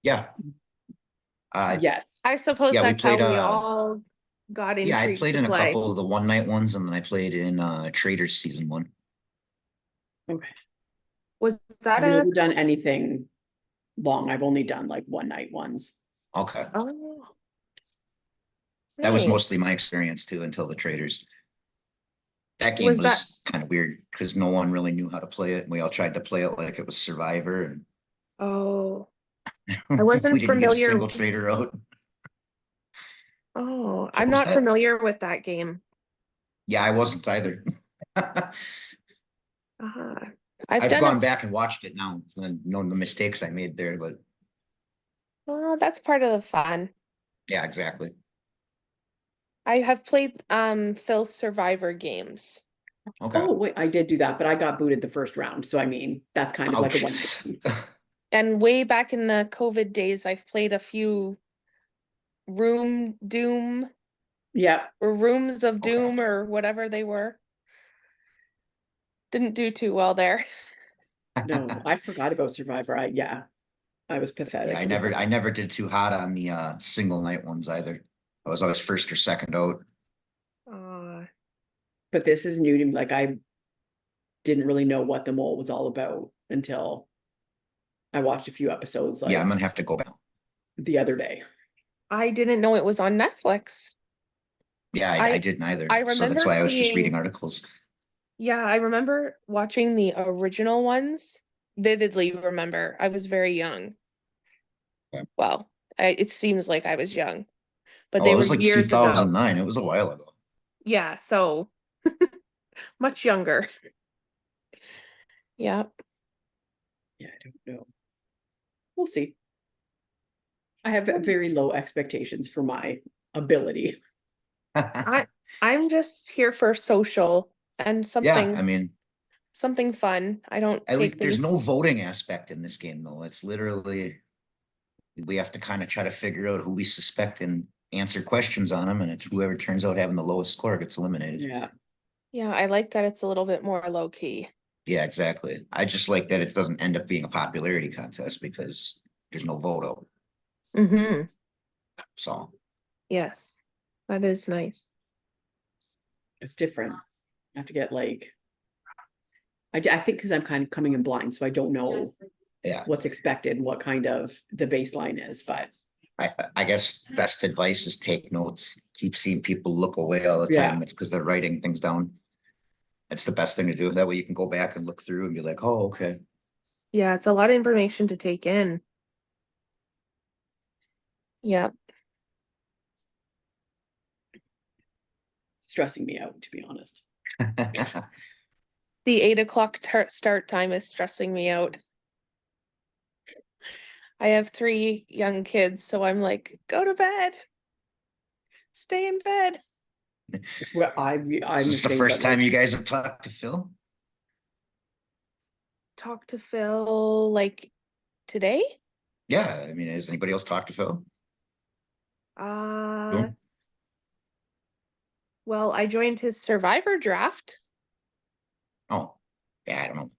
Yeah. Yes. I suppose Yeah, we that's how played we all got yeah, I've intrigued played to in a play. couple of the one night ones, and then I played in Traders season one. Okay. Was that I've a never done anything long. I've only done like one night ones. Okay. oh That was mostly nice. my experience too until the Traders. That game Was that was kind of weird because no one really knew how to play it. And we all tried to play it like it was Survivor, and oh I we wasn't didn't get a familiar. single trader out. Oh, What I'm was not that? familiar with that game. Yeah, I wasn't either. Uh, I've I've done a gone back and watched it now and known the mistakes I made there, but oh, that's part of the fun. yeah, exactly. I have played Phil's Survivor games. Okay. Oh, wait, I did do that, but I got booted the first round. So I mean, that's kind of like a Ouch. one night. And way back in the COVID days, I've played a few Room Doom Yeah. or Rooms of Okay. Doom or whatever they were. Didn't do too well there. No, I forgot about Survivor. I was Yeah, pathetic. I never did too hot on the single night ones either. I was always first or second out. Uh, But this is new to me. Like I didn't really know what the mole was all about until I watched a few episodes Yeah, I'm like gonna have to go back. the other day. I didn't know it was on Netflix. Yeah, I I didn't either. I So that's remember why I was just reading seeing, articles. yeah, I remember watching the original ones. Vividly remember. I was very young. Yeah. Well, it seems like I was young, but Oh, they it were was like years ago. 2009. It was a while ago. Yeah, so much younger. Yeah. Yeah, I don't know. We'll see. I have very low expectations for my ability. I I'm just here for social and Yeah, I something mean, something fun. I don't at take least there's no things. voting aspect in this game, though. It's literally we have to kind of try to figure out who we suspect and answer questions on them, and it's whoever turns out having the lowest score gets eliminated. Yeah. Yeah, I like that it's a little bit more low key. Yeah, exactly. I just like that it doesn't end up being a popularity contest because there's no vote out. Mm-hmm. So Yes, that is nice. It's different. I have to get like I think because I'm kind of coming in blind, so I don't know yeah, what's expected, what kind of the baseline is, but I guess best advice is take notes. Keep seeing people look away all the yeah. time. It's because they're writing things down. It's the best thing to do. That way you can go back and look through and be like, oh, okay. Yeah, it's a lot of information to take in. Yep. Stressing me out, to be honest. The 8 o'clock start time is stressing me out. I have 3 young kids, so I'm like, go to bed. Stay in bed. Well, Is I'm the this the same, first but time like you guys have talked to Phil? Talk to Phil like today? Yeah, I mean, has anybody else talked to Phil? Uh, No? well, I joined his Survivor draft. Oh, yeah, I don't know.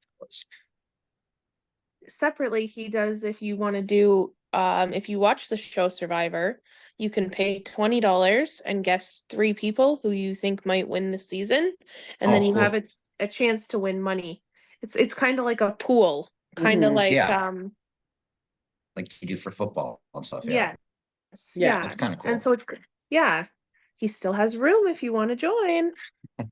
Separately, he does if you want to do if you watch the show Survivor, you can pay $20 and guess 3 people who you think might win the season, and then Oh, you have cool. a chance to win money. It's kind of like a pool, kind of mhm. like Yeah, like you do for football and stuff. Yeah, yeah, Yeah. yeah. that's kind of And cool. so it's yeah, he still has room if you want to join.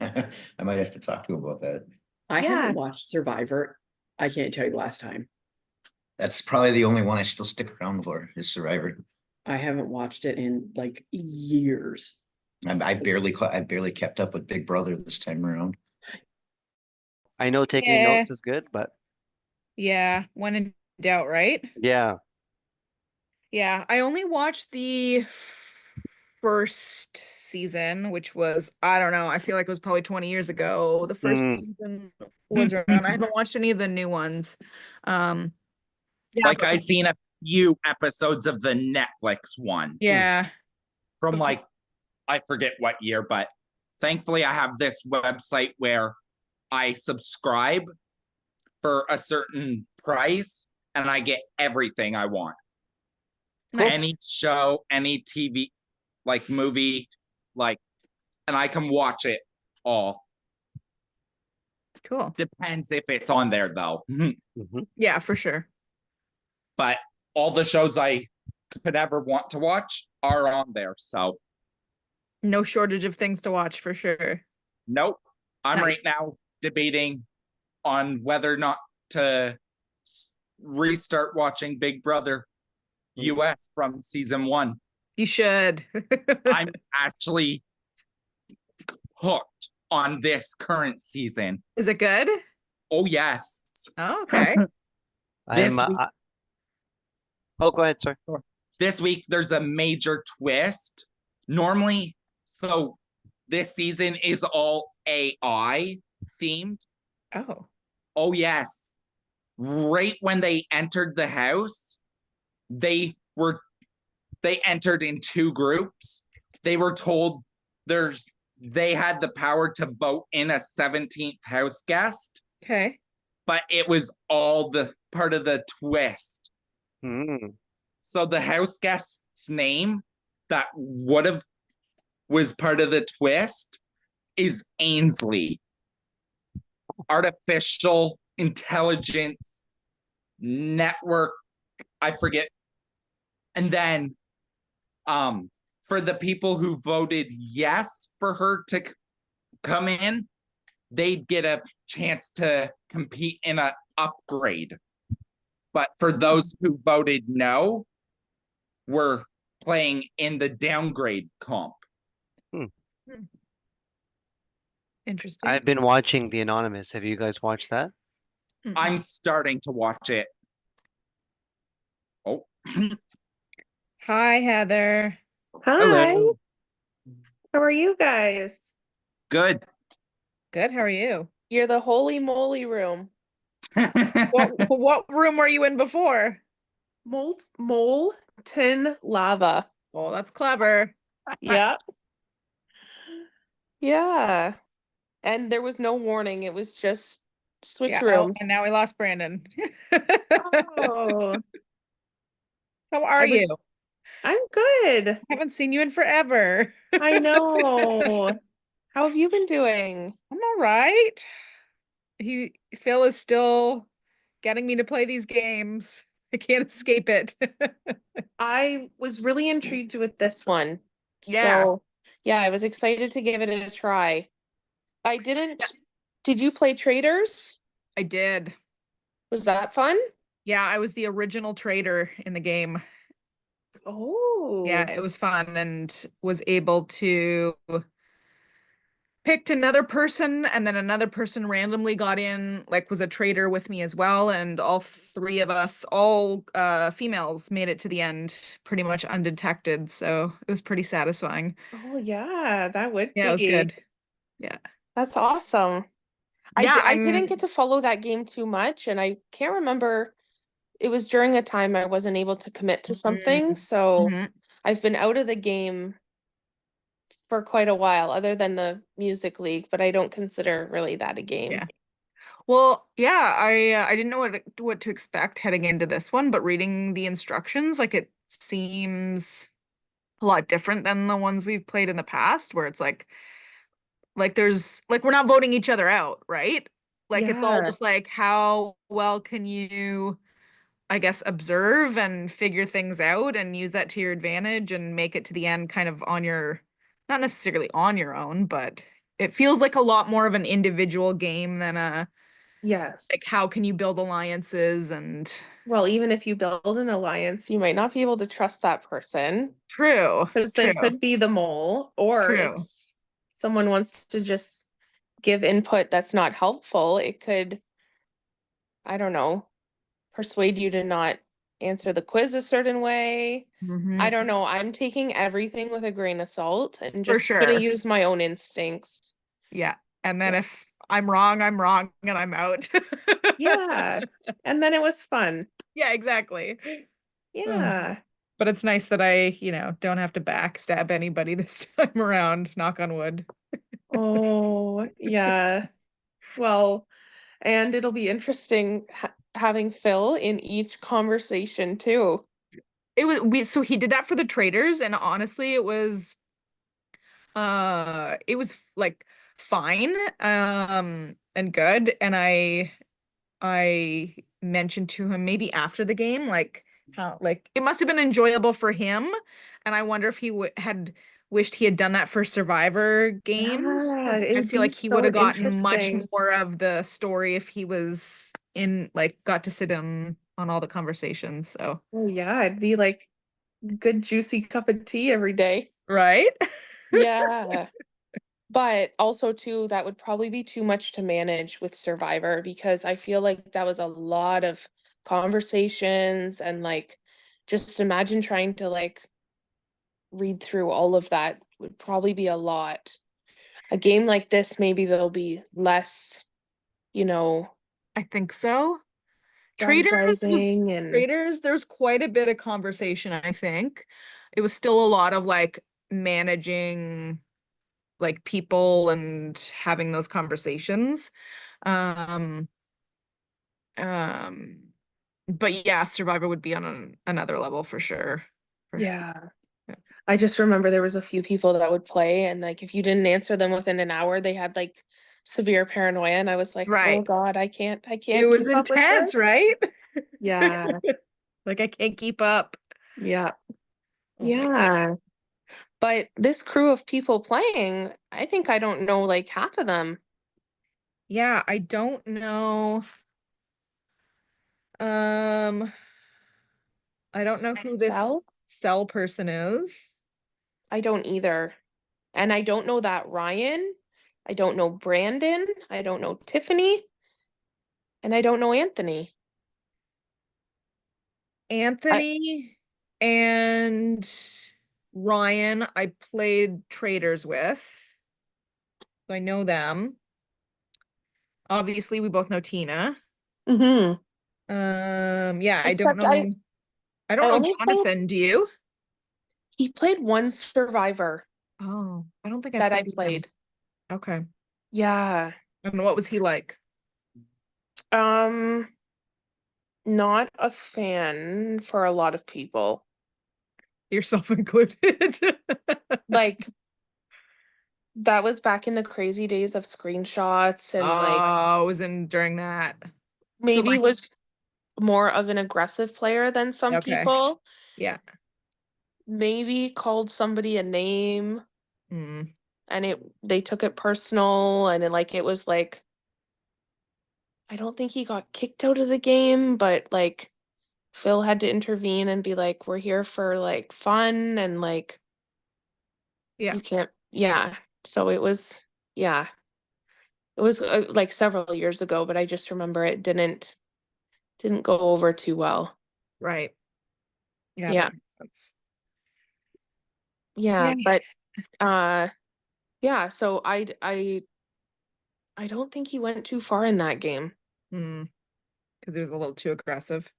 I might have to talk to him about that. I haven't Yeah. watched Survivor. I can't tell you the last time. That's probably the only one I still stick around for is Survivor. I haven't watched it in like years. I barely kept up with Big Brother this time around. I know taking Yeah, notes is good, but yeah. When in doubt, right? yeah. Yeah, I only watched the first season, which was, I don't know, I feel like it was probably 20 years ago. The first Mm. season was around. I haven't watched any of the new ones. Yeah, Like I seen a few episodes of the Netflix one yeah. from But like I forget what year, but thankfully I have this website where I subscribe for a certain price and I get everything I want. Nice. any show, any TV, like movie, like, and I can watch it all. Cool. Depends if it's on there though. Mhm. Yeah, for sure. But all the shows I could ever want to watch are on there. So No shortage of things to watch for sure. nope. I'm Nice. right now debating on whether or not to restart watching Big Brother US from season 1. You should. I'm actually hooked on this current season. Is it good? Oh yes. Oh, okay. This I'm, week- oh, go ahead, sorry. This week there's a major twist. Normally, so this season is all AI themed. Oh. Oh yes. Right when they entered the house, they entered in 2 groups. They were told they had the power to vote in a 17th house guest, Okay. but it was all the part of the twist. Mm. So the house guest's name that was part of the twist is Ainsley. Artificial intelligence network, I forget. And then for the people who voted yes for her to come in, they'd get a chance to compete in an upgrade. But for those who voted no, we're playing in the downgrade comp. Interesting. I've been watching The Anonymous. Have you guys watched that? Mm-mm. I'm starting to watch it. Oh, Hi, Heather. Hi. hello. How are you guys? Good. Good. How are you? You're the holy moly room. What room were you in before? Molten lava. Oh, that's clever. Yeah. Yeah. And there was no warning. It was just switch Yeah. rooms. And now we lost Brandon. Oh, How are I was- you? I'm good. Haven't seen you in forever. I know. How have you been doing? I'm all right. Phil is still getting me to play these games. I can't escape it. I was really intrigued with this one. Yeah. So, yeah, I was excited to give it a try. I didn't. Did you play Traders? I did. Was that fun? Yeah, I was the original trader in the game. Oh. Yeah, it was fun and was able to picked another person, and then another person randomly got in, like was a trader with me as well, and all 3 of us, all females, made it to the end pretty much undetected, so it was pretty satisfying. Oh, yeah, that would Yeah, it was be. good. Yeah. That's awesome. Yeah, I didn't get to follow that game too much, and I can't remember. It was during a time I wasn't able to commit to something, so Mhm. I've been out of the game for quite a while, other than the Music League, but I don't consider really that a game. Yeah. Well, yeah, I didn't know what to expect heading into this one, but reading the instructions, like it seems a lot different than the ones we've played in the past, where it's like there's like we're not voting each other out, right? Like it's all Yeah. just like how well can you, I guess, observe and figure things out and use that to your advantage and make it to the end kind of on your, not necessarily on your own, but it feels like a lot more of an individual game than a Yes. like how can you build alliances and Well, even if you build an alliance, you might not be able to trust that person true, because true, they could be the mole, or True. if someone wants to just give input that's not helpful, it could, I don't know, persuade you to not answer the quiz a certain way. Mhm. I don't know. I'm taking everything with a grain of salt and For just gonna sure. use my own instincts. Yeah. And then Yeah. if I'm wrong and I'm out. Yeah. And then it was fun. Yeah, exactly. Yeah. But it's nice that I, don't have to backstab anybody this time around, knock on wood. Oh, yeah. Well, and it'll be interesting having Phil in each conversation too. so he did that for the traders, and honestly it was like fine and good, and I mentioned to him maybe after the game, like how like it must have been enjoyable for him, and I wonder if he had wished he had done that for Survivor games. 'Cause Yeah, I it'd feel be like he would so have gotten much interesting. more of the story if he was in like got to sit in on all the conversations. So Oh yeah, it'd be like good juicy cup of tea every day. right. Yeah. But also too, that would probably be too much to manage with Survivor because I feel like that was a lot of conversations and like just imagine trying to like read through all of that would probably be a lot. A game like this, maybe there'll be less, you know, I think so. Traders was strategizing and Traders, there's quite a bit of conversation, I think. It was still a lot of like managing like people and having those conversations. Um um but yeah, Survivor would be on another level for sure. For sure. yeah. Yeah. I just remember there was a few people that would play and like if you didn't answer them within an hour, they had like severe paranoia and I was like, "Oh Right. God, I It can't was keep up with intense, this." right? Yeah. Like I can't keep up. Yeah. Oh my. Yeah. But this crew of people playing, I think I don't know like half of them. Yeah, I don't know. Um, I don't know who this Sal? cell person is. I don't either. And I don't know that Ryan. I don't know Brandon. I don't know Tiffany. And I don't know Anthony. I, Anthony and Ryan, I played traders with. So I know them. Obviously, we both know Tina. mm-hmm. Yeah, Except I I don't know only played Jonathan, do you? he played one survivor Oh, I don't think I that I played him. played. Okay. Yeah. And what was he like? Um, not a fan for a lot of people. Yourself included. Like that was back in the crazy days of screenshots and like Oh, it was in during that. So maybe like, was more of an aggressive player than some okay. people. Yeah. Maybe called somebody a name Mm, and they took it personal and it was like I don't think he got kicked out of the game, but like Phil had to intervene and be like, we're here for like fun and like yeah, you can't yeah. So it was yeah. It was like several years ago, but I just remember it didn't go over too well. right. Yeah, Yeah. that makes sense. Yeah, Yeah. but uh yeah, so I don't think he went too far in that game. Mm, because it was a little too aggressive,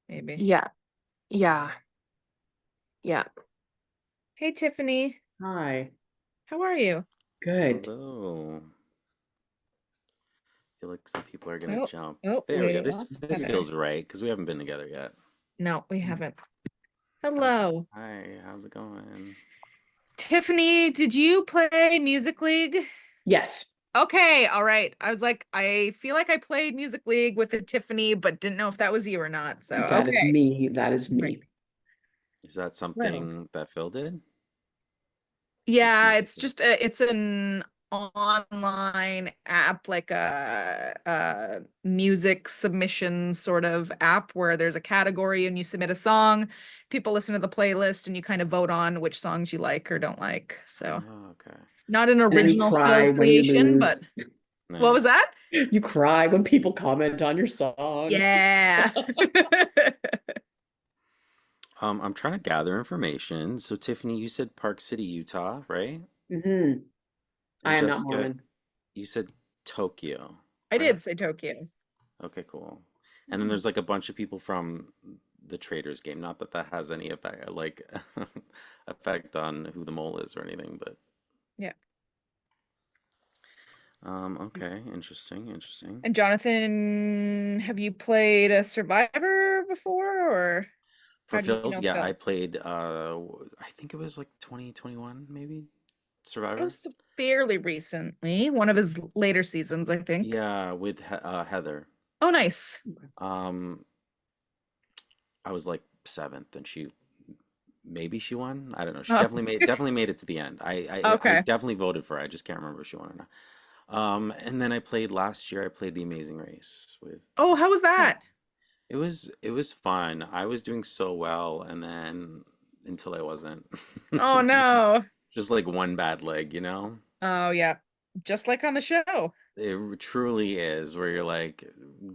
maybe. Yeah. Yeah. Yeah. Hey, Tiffany, Hi. how are you? Good. Hello. Feel like some people are gonna Oh, jump. oh, There we go. we This lost this Heather. feels right because we haven't been together yet. No, we Mm. haven't. How's- Hello. Hi, how's it going? Tiffany, did you play Music League? Yes. Okay, all right. I was like, I feel like I played Music League with a Tiffany, but didn't know if that was you or not. So, That is okay. me. That is Right. me. Is that Well, something that Phil did? yeah, Music it's League? just it's an online app, like a music submission sort of app where there's a category and you submit a song, people listen to the playlist, and you kind of vote on which songs you like or don't like. So Oh, okay. not an And then you original cry Phil when you creation, but lose. what was Nice. that? You cry when people comment on your song. Yeah. I'm trying to gather information. So Tiffany, you said Park City, Utah, right? Hmm. I And am not Jessica, Mormon. you said Tokyo, I right? did say Tokyo. Okay, cool. And then there's like a bunch of people from the Traders game. Not that that has any effect, like effect on who the mole is or anything, but Yeah. okay, interesting, interesting. And Jonathan, have you played a Survivor before or? For How do you Phil's, know yeah, Phil? I played I think it was like 2021 maybe. It Survivor. was fairly recently, one of his later seasons, I think. Yeah, with Heather. Oh, nice. Um I was like seventh and maybe she won. I don't know. She Oh, definitely made it to the end. I okay. definitely voted for her. I just can't remember if she won or not. And then I played last year. I played The Amazing Race with. Oh, how was that? It was fun. I was doing so well, and then until I wasn't. Oh no. Just like one bad leg, you know. Oh yeah. Just like on the show. Truly is where you're like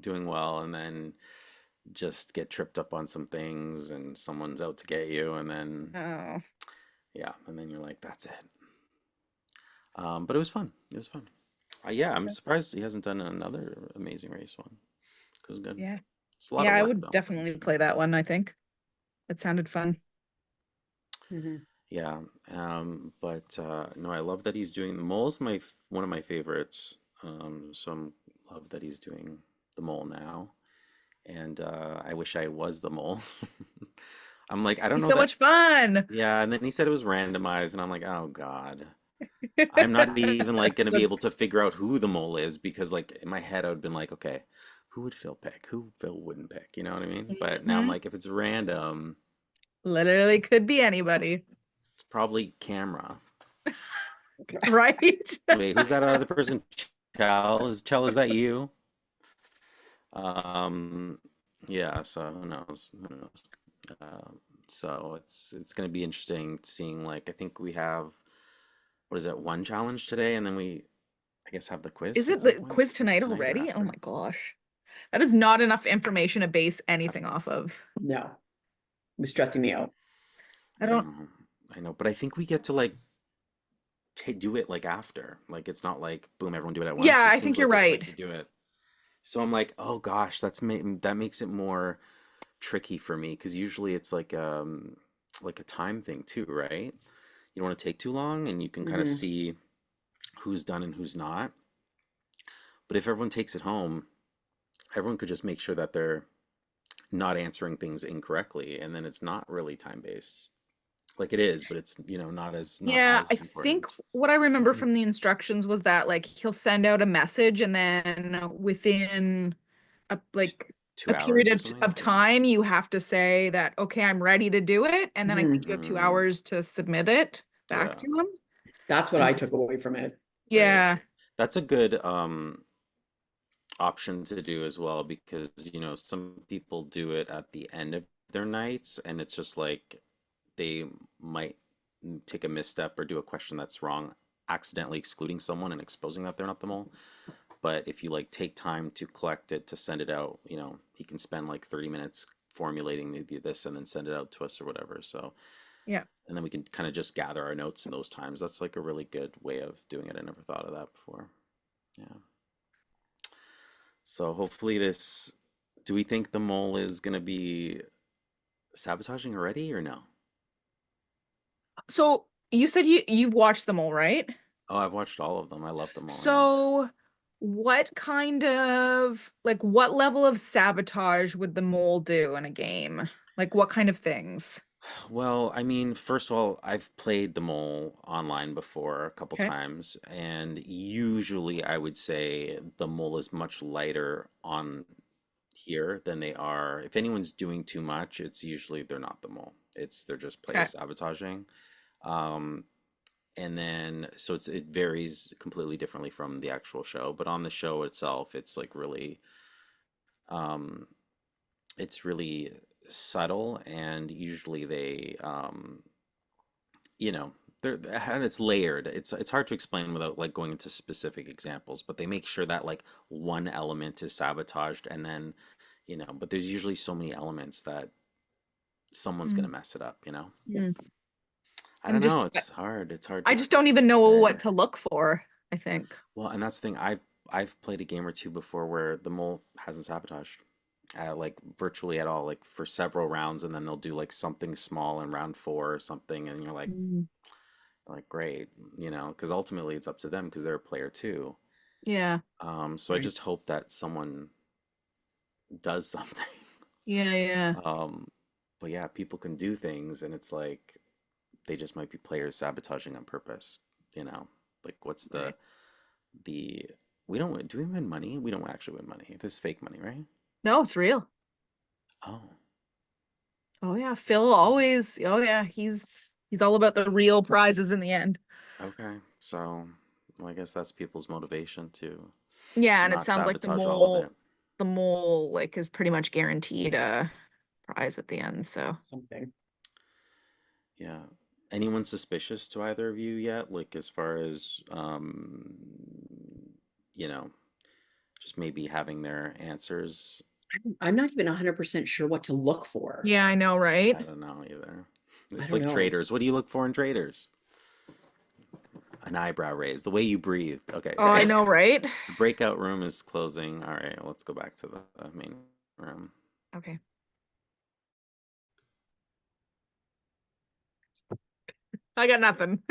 doing well, and then just get tripped up on some things, and someone's out to get you, and then Oh. yeah, and then you're like, that's it. But it was fun. It was fun. Yeah, I'm Okay. surprised he hasn't done another Amazing Race one. It was good. Yeah. It's a lot Yeah, of I work would though. definitely play that one, I think. It sounded fun. Mhm. Yeah. But no, I love that he's doing the mole's one of my favorites. So I'm love that he's doing the mole now. And I wish I was the mole. I'm like, I don't It's know so that. much fun. Yeah, and then he said it was randomized, and I'm like, oh God. I'm not even like gonna be So- able to figure out who the mole is because like in my head I would been like, okay, who would Phil pick? Who Phil wouldn't pick? You know what I mean? But now I'm Mhm. like, if it's random, Literally could be anybody, it's probably camera. right? Wait, who's that other person? Chell, is that you? Um, yeah, so who knows? Who knows? So it's gonna be interesting seeing like I think we have what is it, one challenge today, and then we I guess have the Is quiz at it some the point quiz tonight tonight or already? Oh my after. gosh. That is not enough information to base anything off of. No, it was stressing me out. I I don't, know, I know, but I think we get to like do it like after. Like it's not like boom, everyone do it at once. yeah, It I think seems you're like it's like right. you do it. So I'm like, oh gosh, that makes it more tricky for me because usually it's like a time thing too, right? You don't want to take too long, and you can kind of Mhm. see who's done and who's not. But if everyone takes it home, everyone could just make sure that they're not answering things incorrectly, and then it's not really time based. Like it is, but it's not Yeah, I as think important. what I remember from the instructions was that like he'll send out a message and then within a like a Two period hours or something. of time you have to say that okay, I'm ready to do it, and then I think Mhm. you have 2 Mm, hours to submit it back yeah, to him. That's what I took away from it. right. Yeah. That's a good option to do as well because some people do it at the end of their nights and it's just like they might take a misstep or do a question that's wrong, accidentally excluding someone and exposing that they're not the mole. But if you like take time to collect it to send it out, he can spend like 30 minutes formulating this and then send it out to us or whatever. So, Yeah. and then we can kind of just gather our notes in those times. That's like a really good way of doing it. I never thought of that before. Yeah. So hopefully do we think the mole is gonna be sabotaging already or no? So you said you've watched them all, right? Oh, I've watched all of them. I love them all, yeah. So what kind of like what level of sabotage would the mole do in a game? Like what kind of things? Well, I mean, first of all, I've played the mole online before a couple Okay. times, and usually I would say the mole is much lighter on here than they are. If anyone's doing too much, it's usually they're not the mole. They're just player Okay. sabotaging. Um, and then so it varies completely differently from the actual show, but on the show itself, um, it's really subtle, and usually they you know and it's layered. It's hard to explain without like going into specific examples, but they make sure that like one element is sabotaged, and then but there's usually so many elements that someone's gonna Mm, mess it up. mm. I I'm don't know. just It's hard I to just don't even know say. what to look for, I think. Well, and that's the thing. I've played a game or two before where the mole hasn't sabotaged, like virtually at all, like for several rounds, and then they'll do like something small in round four or something, and you're Mm, like great, because ultimately it's up to them because they're a player too. yeah. So I Right. just hope that someone does something. Yeah, yeah. Um, but yeah, people can do things, and it's like they just might be players sabotaging on purpose. You know, like what's the Right. the we don't do we win money? We don't actually win money. This is fake money, right? No, it's real. Oh, Oh yeah, Phil always. Oh yeah, he's all about the real prizes in the end. okay. So, well, I guess that's people's motivation to Yeah, and it not sounds like sabotage all of it. the mole like is pretty much guaranteed a prize at the end. So Something. Yeah. Anyone suspicious to either of you yet? Like as far as you know, just maybe having their answers. I'm not even 100% sure what to look for. yeah, I know, right? I don't know either. I It's don't like know. traders. What do you look for in traders? An eyebrow raise, the way you breathe. Okay, Oh, I so know, right? the breakout room is closing. All right, let's go back to the main room. Okay. I got nothing.